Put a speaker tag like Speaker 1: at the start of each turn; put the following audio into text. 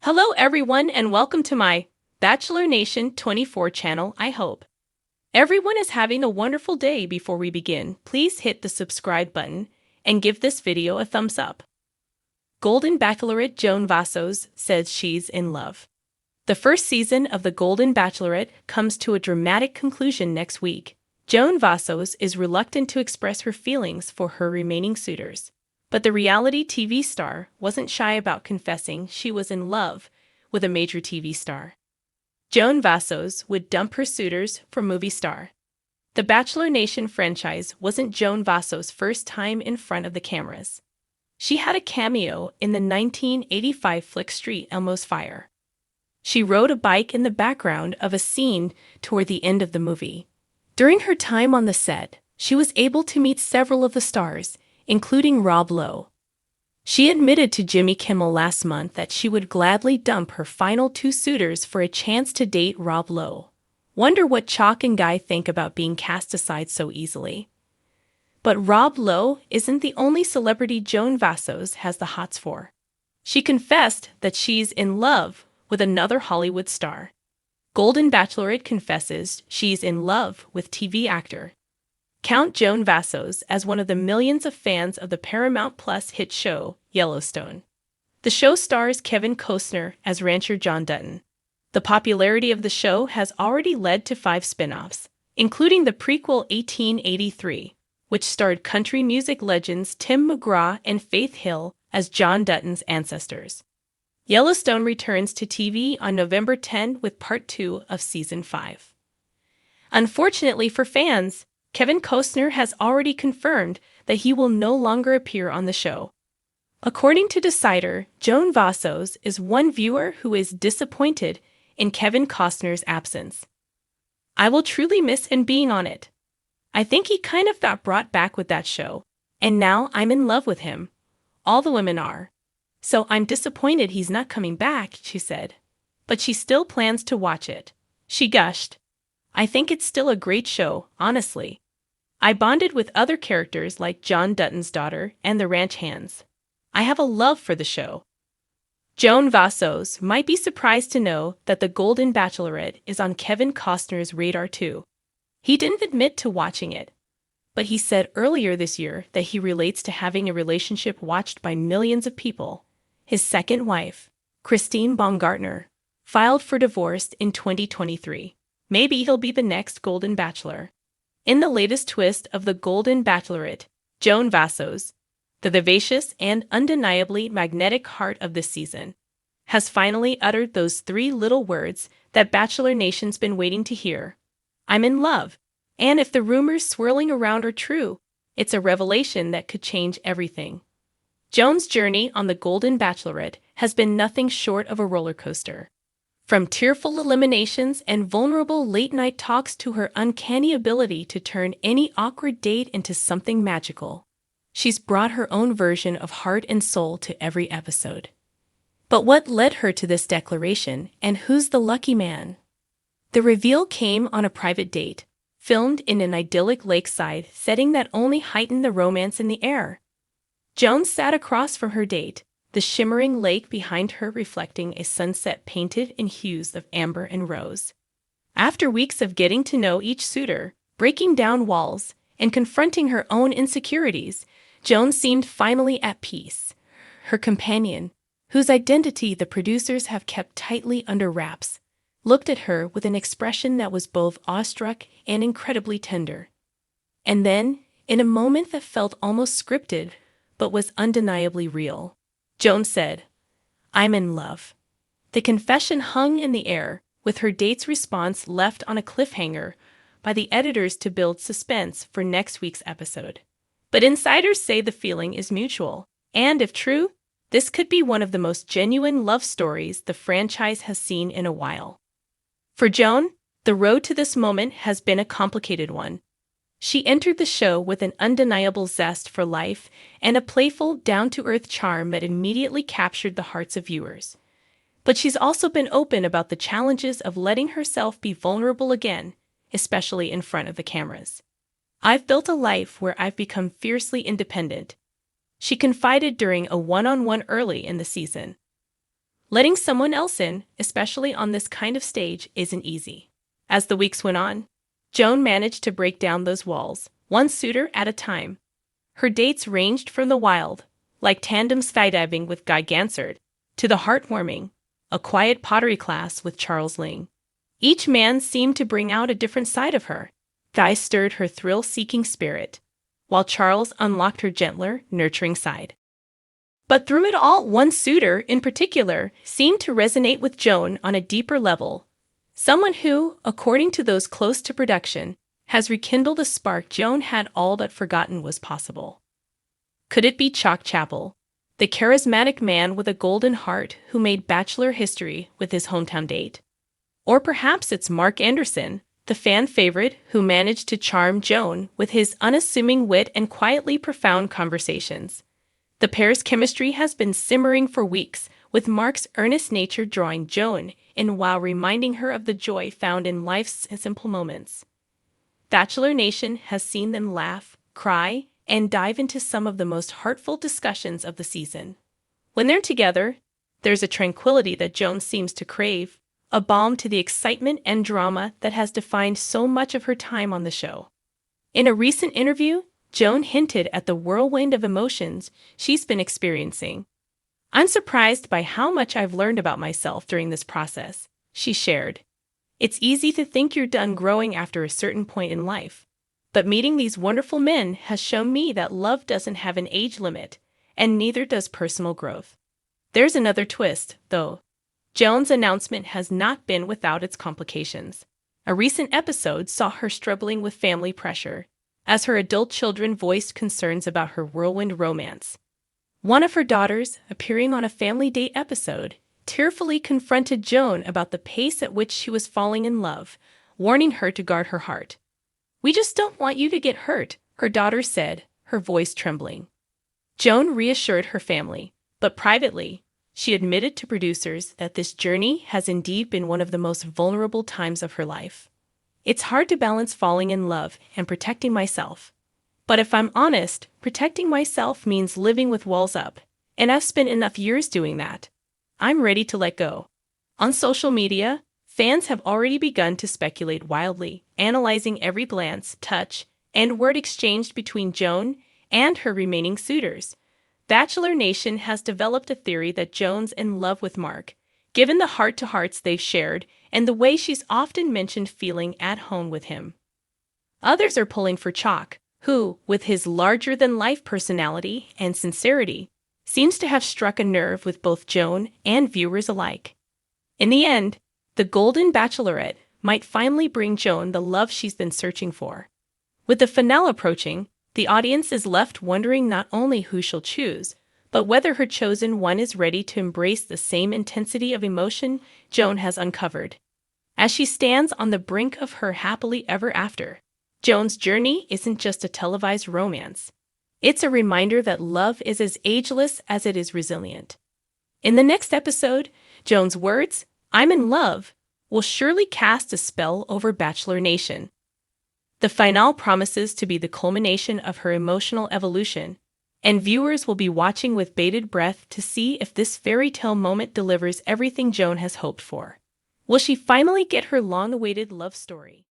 Speaker 1: Hello everyone and welcome to my Bachelor Nation 24 channel. I hope everyone is having a wonderful day. Before we begin, please hit the subscribe button and give this video a thumbs up. Golden Bachelorette Joan Vassos says she's in love. The first season of The Golden Bachelorette comes to a dramatic conclusion next week. Joan Vassos is reluctant to express her feelings for her remaining suitors. But the reality TV star wasn't shy about confessing she was in love with a major TV star. Joan Vassos would dump her suitors for movie star. The Bachelor Nation franchise wasn't Joan Vassos' first time in front of the cameras. She had a cameo in the 1985 flick Street Elmo's Fire. She rode a bike in the background of a scene toward the end of the movie. During her time on the set, she was able to meet several of the stars, including Rob Lowe. She admitted to Jimmy Kimmel last month that she would gladly dump her final two suitors for a chance to date Rob Lowe. Wonder what Chalk and Guy think about being cast aside so easily. But Rob Lowe isn't the only celebrity Joan Vassos has the hots for. She confessed that she's in love with another Hollywood star. Golden Bachelorette confesses she's in love with TV actor. Count Joan Vassos as one of the millions of fans of the Paramount Plus hit show Yellowstone. The show stars Kevin Costner as rancher John Dutton. The popularity of the show has already led to 5 spin-offs, including the prequel 1883, which starred country music legends Tim McGraw and Faith Hill as John Dutton's ancestors. Yellowstone returns to TV on November 10 with Part 2 of Season 5. Unfortunately for fans, Kevin Costner has already confirmed that he will no longer appear on the show. According to Decider, Joan Vassos is one viewer who is disappointed in Kevin Costner's absence. "I will truly miss him being on it. I think he kind of got brought back with that show, and now I'm in love with him. All the women are. So I'm disappointed he's not coming back," she said. But she still plans to watch it. She gushed, "I think it's still a great show, honestly. I bonded with other characters like John Dutton's daughter and the ranch hands. I have a love for the show." Joan Vassos might be surprised to know that The Golden Bachelorette is on Kevin Costner's radar too. He didn't admit to watching it, but he said earlier this year that he relates to having a relationship watched by millions of people. His second wife, Christine Baumgartner, filed for divorce in 2023. Maybe he'll be the next Golden Bachelor. In the latest twist of The Golden Bachelorette, Joan Vassos, the vivacious and undeniably magnetic heart of this season, has finally uttered those 3 little words that Bachelor Nation's been waiting to hear. "I'm in love." And if the rumors swirling around are true, it's a revelation that could change everything. Joan's journey on The Golden Bachelorette has been nothing short of a roller coaster. From tearful eliminations and vulnerable late-night talks to her uncanny ability to turn any awkward date into something magical, she's brought her own version of heart and soul to every episode. But what led her to this declaration, and who's the lucky man? The reveal came on a private date, filmed in an idyllic lakeside setting that only heightened the romance in the air. Joan sat across from her date, the shimmering lake behind her reflecting a sunset painted in hues of amber and rose. After weeks of getting to know each suitor, breaking down walls, and confronting her own insecurities, Joan seemed finally at peace. Her companion, whose identity the producers have kept tightly under wraps, looked at her with an expression that was both awestruck and incredibly tender. And then, in a moment that felt almost scripted, but was undeniably real, Joan said, "I'm in love." The confession hung in the air, with her date's response left on a cliffhanger by the editors to build suspense for next week's episode. But insiders say the feeling is mutual, and if true, this could be one of the most genuine love stories the franchise has seen in a while. For Joan, the road to this moment has been a complicated one. She entered the show with an undeniable zest for life and a playful, down-to-earth charm that immediately captured the hearts of viewers. But she's also been open about the challenges of letting herself be vulnerable again, especially in front of the cameras. "I've built a life where I've become fiercely independent," she confided during a one-on-one early in the season. Letting someone else in, especially on this kind of stage, isn't easy. As the weeks went on, Joan managed to break down those walls, one suitor at a time. Her dates ranged from the wild, like tandem skydiving with Guy Gansard, to the heartwarming, a quiet pottery class with Charles Ling. Each man seemed to bring out a different side of her. Guy stirred her thrill-seeking spirit, while Charles unlocked her gentler, nurturing side. But through it all, one suitor, in particular, seemed to resonate with Joan on a deeper level. Someone who, according to those close to production, has rekindled a spark Joan had all but forgotten was possible. Could it be Chalk Chapel, the charismatic man with a golden heart who made Bachelor history with his hometown date? Or perhaps it's Mark Anderson, the fan favorite who managed to charm Joan with his unassuming wit and quietly profound conversations. The pair's chemistry has been simmering for weeks, with Mark's earnest nature drawing Joan in while reminding her of the joy found in life's simple moments. Bachelor Nation has seen them laugh, cry, and dive into some of the most heartful discussions of the season. When they're together, there's a tranquility that Joan seems to crave, a balm to the excitement and drama that has defined so much of her time on the show. In a recent interview, Joan hinted at the whirlwind of emotions she's been experiencing. "I'm surprised by how much I've learned about myself during this process," she shared. "It's easy to think you're done growing after a certain point in life, but meeting these wonderful men has shown me that love doesn't have an age limit, and neither does personal growth." There's another twist, though. Joan's announcement has not been without its complications. A recent episode saw her struggling with family pressure, as her adult children voiced concerns about her whirlwind romance. One of her daughters, appearing on a family date episode, tearfully confronted Joan about the pace at which she was falling in love, warning her to guard her heart. "We just don't want you to get hurt," her daughter said, her voice trembling. Joan reassured her family, but privately, she admitted to producers that this journey has indeed been one of the most vulnerable times of her life. "It's hard to balance falling in love and protecting myself. But if I'm honest, protecting myself means living with walls up, and I've spent enough years doing that. I'm ready to let go." On social media, fans have already begun to speculate wildly, analyzing every glance, touch, and word exchanged between Joan and her remaining suitors. Bachelor Nation has developed a theory that Joan's in love with Mark, given the heart-to-hearts they've shared and the way she's often mentioned feeling at home with him. Others are pulling for Chalk, who, with his larger-than-life personality and sincerity, seems to have struck a nerve with both Joan and viewers alike. In the end, the Golden Bachelorette might finally bring Joan the love she's been searching for. With the finale approaching, the audience is left wondering not only who she'll choose, but whether her chosen one is ready to embrace the same intensity of emotion Joan has uncovered. As she stands on the brink of her happily ever after, Joan's journey isn't just a televised romance. It's a reminder that love is as ageless as it is resilient. In the next episode, Joan's words, "I'm in love," will surely cast a spell over Bachelor Nation. The finale promises to be the culmination of her emotional evolution, and viewers will be watching with bated breath to see if this fairy tale moment delivers everything Joan has hoped for. Will she finally get her long-awaited love story?